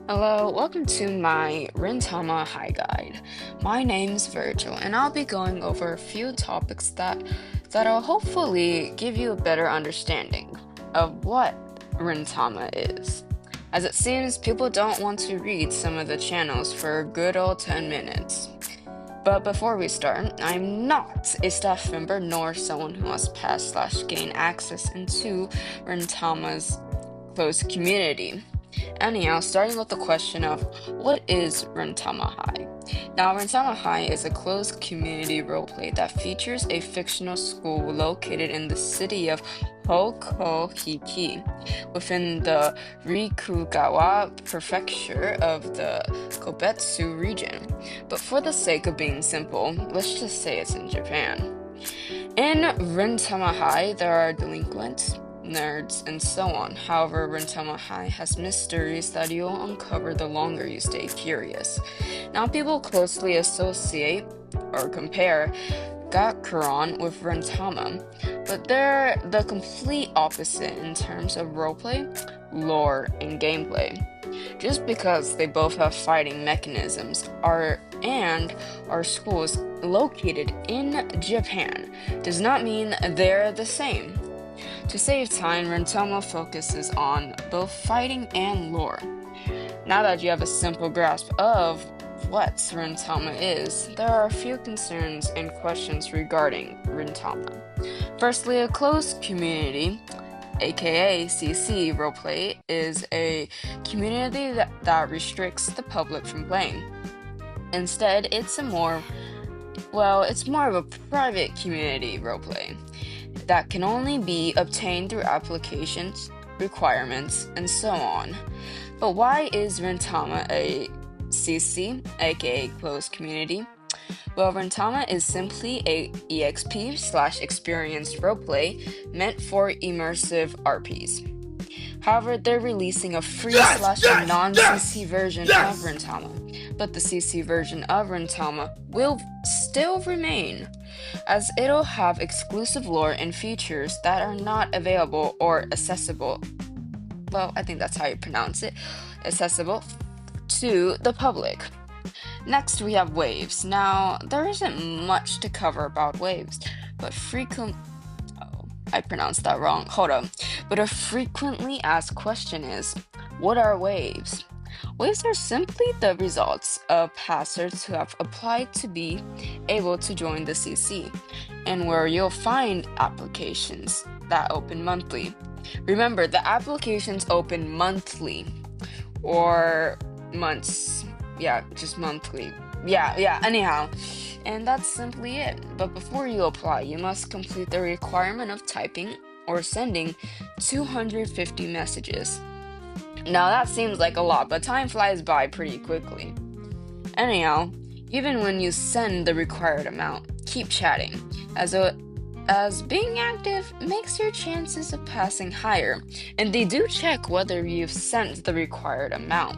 Hello, welcome to my Rintama High Guide. My name's Virgil, and I'll be going over a few topics that'll hopefully give you a better understanding of what Rintama is. As it seems, people don't want to read some of the channels for a good old 10 minutes. But before we start, I'm not a staff member nor someone who must pass/gain access into Rintama's closed community. Anyhow, starting with the question of what is Rintama High? Now, Rintama High is a closed community roleplay that features a fictional school located in the city of Hokuhiki within the Rikugawa prefecture of the Kobetsu region. But for the sake of being simple, let's just say it's in Japan. In Rintama High, there are delinquents, nerds, and so on. However, Rintama High has mysteries that you'll uncover the longer you stay curious. Now, people closely associate or compare Gakuron with Rintama, but they're the complete opposite in terms of roleplay, lore, and gameplay. Just because they both have fighting mechanisms and are schools located in Japan does not mean they're the same. To save time, Rintama focuses on both fighting and lore. Now that you have a simple grasp of what Rintama is, there are a few concerns and questions regarding Rintama. Firstly, a closed community, aka CC roleplay, is a community that restricts the public from playing. Instead, it's more of a private community roleplay that can only be obtained through applications, requirements, and so on. But why is Rintama a CC, aka closed community? Well, Rintama is simply a EXP/experienced roleplay meant for immersive RPs. However, they're releasing a free/non-CC version of Rintama, but the CC version of Rintama will still remain, as it'll have exclusive lore and features that are not available or accessible. Well, I think that's how you pronounce it, accessible to the public. Next, we have waves. Now, there isn't much to cover about waves, but I pronounced that wrong. Hold up. But a frequently asked question is, what are waves? Waves are simply the results of passers who have applied to be able to join the CC, and where you'll find applications that open monthly. Remember, the applications open monthly, or months. Yeah, just monthly. Anyhow. And that's simply it. But before you apply, you must complete the requirement of typing or sending 250 messages. Now that seems like a lot, but time flies by pretty quickly. Anyhow, even when you send the required amount, keep chatting, as being active makes your chances of passing higher, and they do check whether you've sent the required amount.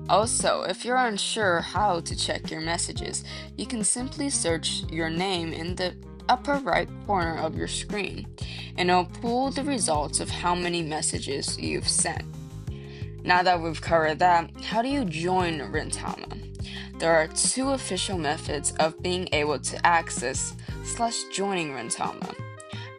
Also, if you're unsure how to check your messages, you can simply search your name in the upper right corner of your screen, and it'll pull the results of how many messages you've sent. Now that we've covered that, how do you join Rintama? There are two official methods of being able to access/joining Rintama.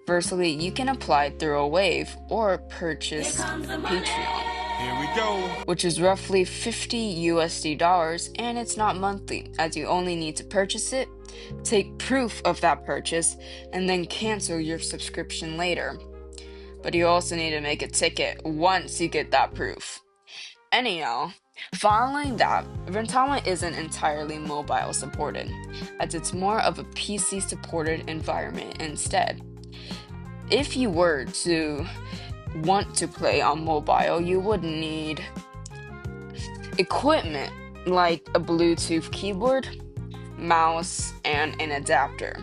Firstly, you can apply through a wave or purchase Patreon. Here we go. Which is roughly $50, and it's not monthly, as you only need to purchase it, take proof of that purchase, and then cancel your subscription later. But you also need to make a ticket once you get that proof. Anyhow, following that, Rintama isn't entirely mobile supported, as it's more of a PC supported environment instead. If you were to want to play on mobile, you would need equipment like a Bluetooth keyboard, mouse, and an adapter,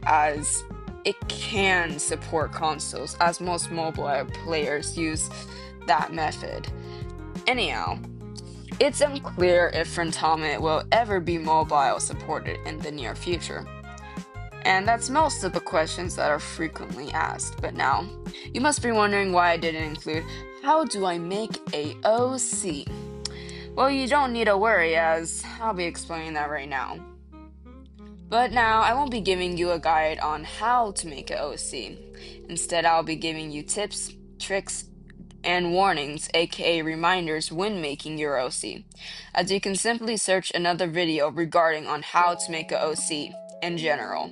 as it can support consoles, as most mobile players use that method. Anyhow, it's unclear if Rintama will ever be mobile supported in the near future. And that's most of the questions that are frequently asked. But now, you must be wondering why I didn't include How do I make a OC? Well, you don't need to worry, as I'll be explaining that right now. But now, I won't be giving you a guide on how to make an OC. Instead, I'll be giving you tips, tricks, and warnings, aka reminders, when making your OC. As you can simply search another video regarding on how to make a OC in general.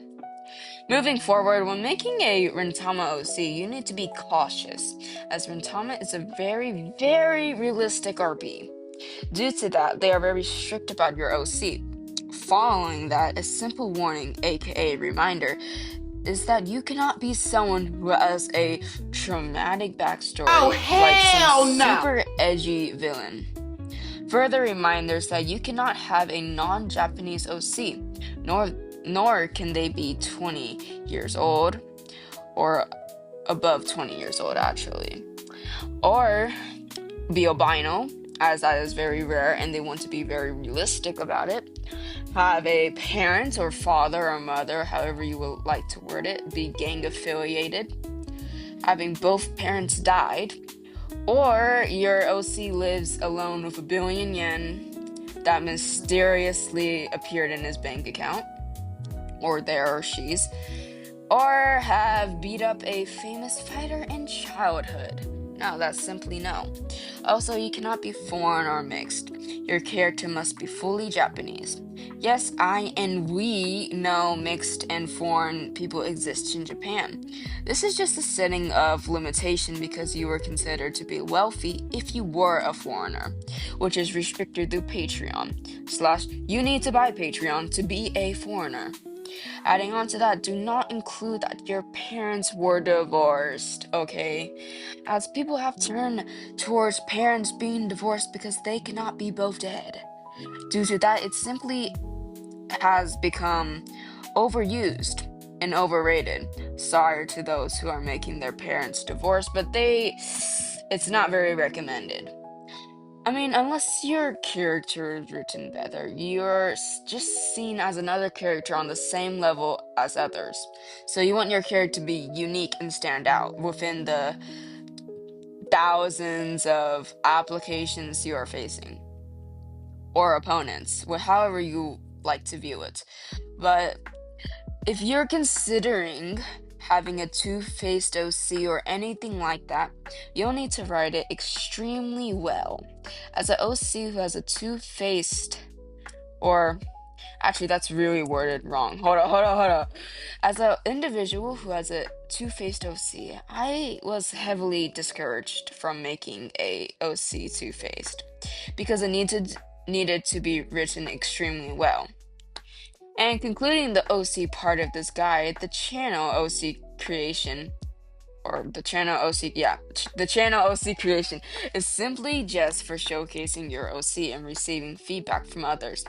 Moving forward, when making a Rintama OC, you need to be cautious, as Rintama is a very, very realistic RP. Due to that, they are very strict about your OC. Following that, a simple warning, aka reminder, is that you cannot be someone who has a traumatic backstory like some super edgy villain. Further reminders that you cannot have a non-Japanese OC, nor can they be 20 years old or above 20 years old actually, or be albino, as that is very rare and they want to be very realistic about it. Have a parent or father or mother, however you would like to word it, be gang affiliated. Having both parents died, or your OC lives alone with 1,000,000,000 yen that mysteriously appeared in his bank account, or there or she's, or have beat up a famous fighter in childhood. No, that's simply no. Also, you cannot be foreign or mixed. Your character must be fully Japanese. Yes, I and we know mixed and foreign people exist in Japan. This is just a setting of limitation because you were considered to be wealthy if you were a foreigner, which is restricted through Patreon. / you need to buy Patreon to be a foreigner. Adding on to that, do not include that your parents were divorced, okay? As people have turned towards parents being divorced because they cannot be both dead. Due to that, it simply has become overused and overrated. Sorry to those who are making their parents divorce, but it's not very recommended. I mean, unless your character is written better, you're just seen as another character on the same level as others. So you want your character to be unique and stand out within the thousands of applications you are facing. Or opponents, however you like to view it. But if you're considering having a two-faced OC or anything like that, you'll need to write it extremely well. As an OC who has a two-faced, or actually that's really worded wrong. Hold on. As an individual who has a two-faced OC, I was heavily discouraged from making a OC two-faced because it needed to be written extremely well. And concluding the OC part of this guide, the channel OC creation is simply just for showcasing your OC and receiving feedback from others.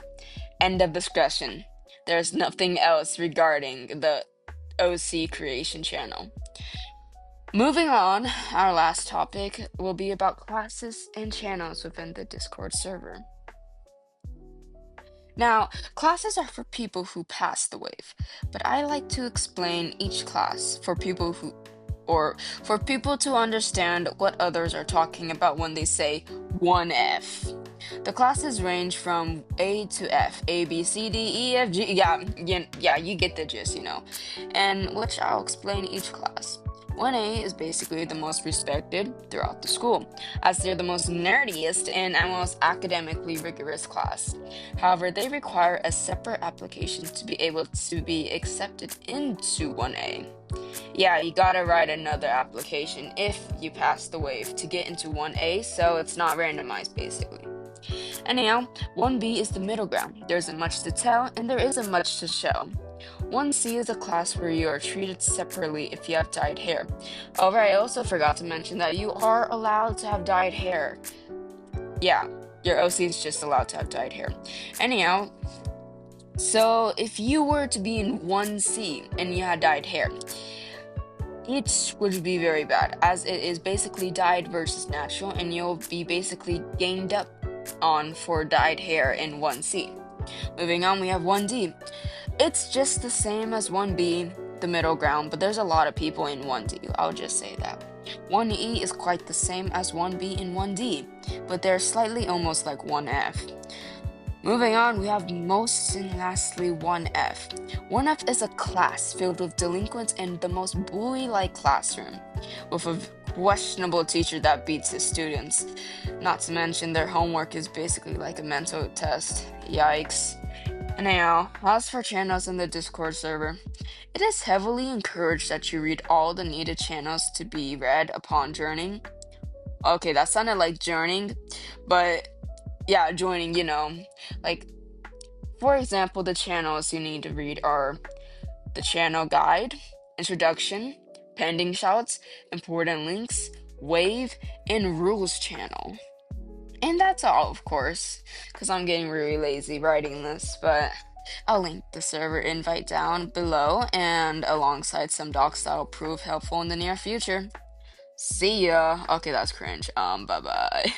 End of discussion. There's nothing else regarding the OC creation channel. Moving on, our last topic will be about classes and channels within the Discord server. Now, classes are for people who pass the wave, but I like to explain each class for people to understand what others are talking about when they say 1F. The classes range from A to F, A, B, C, D, E, F, G, yeah, you get the gist, and which I'll explain each class. 1A is basically the most respected throughout the school, as they're the most nerdiest and most academically rigorous class. However, they require a separate application to be able to be accepted into 1A. Yeah, you gotta write another application if you pass the wave to get into 1A, so it's not randomized basically. Anyhow, 1B is the middle ground. There isn't much to tell, and there isn't much to show. 1C is a class where you are treated separately if you have dyed hair. However, I also forgot to mention that you are allowed to have dyed hair. Yeah, your OC is just allowed to have dyed hair. Anyhow, so if you were to be in 1C and you had dyed hair, it would be very bad, as it is basically dyed versus natural, and you'll be basically ganged up on for dyed hair in 1C. Moving on, we have 1D. It's just the same as 1B, the middle ground, but there's a lot of people in 1D, I'll just say that. 1E is quite the same as 1B and 1D, but they're slightly almost like 1F. Moving on, we have most and lastly 1F. 1F is a class filled with delinquents in the most bully-like classroom, with a questionable teacher that beats his students. Not to mention their homework is basically like a mental test. Yikes. Anyhow, as for channels in the Discord server, it is heavily encouraged that you read all the needed channels to be read upon joining. Okay, that sounded like joining, but yeah, joining, like, for example, the channels you need to read are the channel guide, introduction, pending shouts, important links, wave, and rules channel. And that's all, of course, because I'm getting really lazy writing this, but I'll link the server invite down below and alongside some docs that'll prove helpful in the near future. See ya. Okay, that's cringe. Bye bye.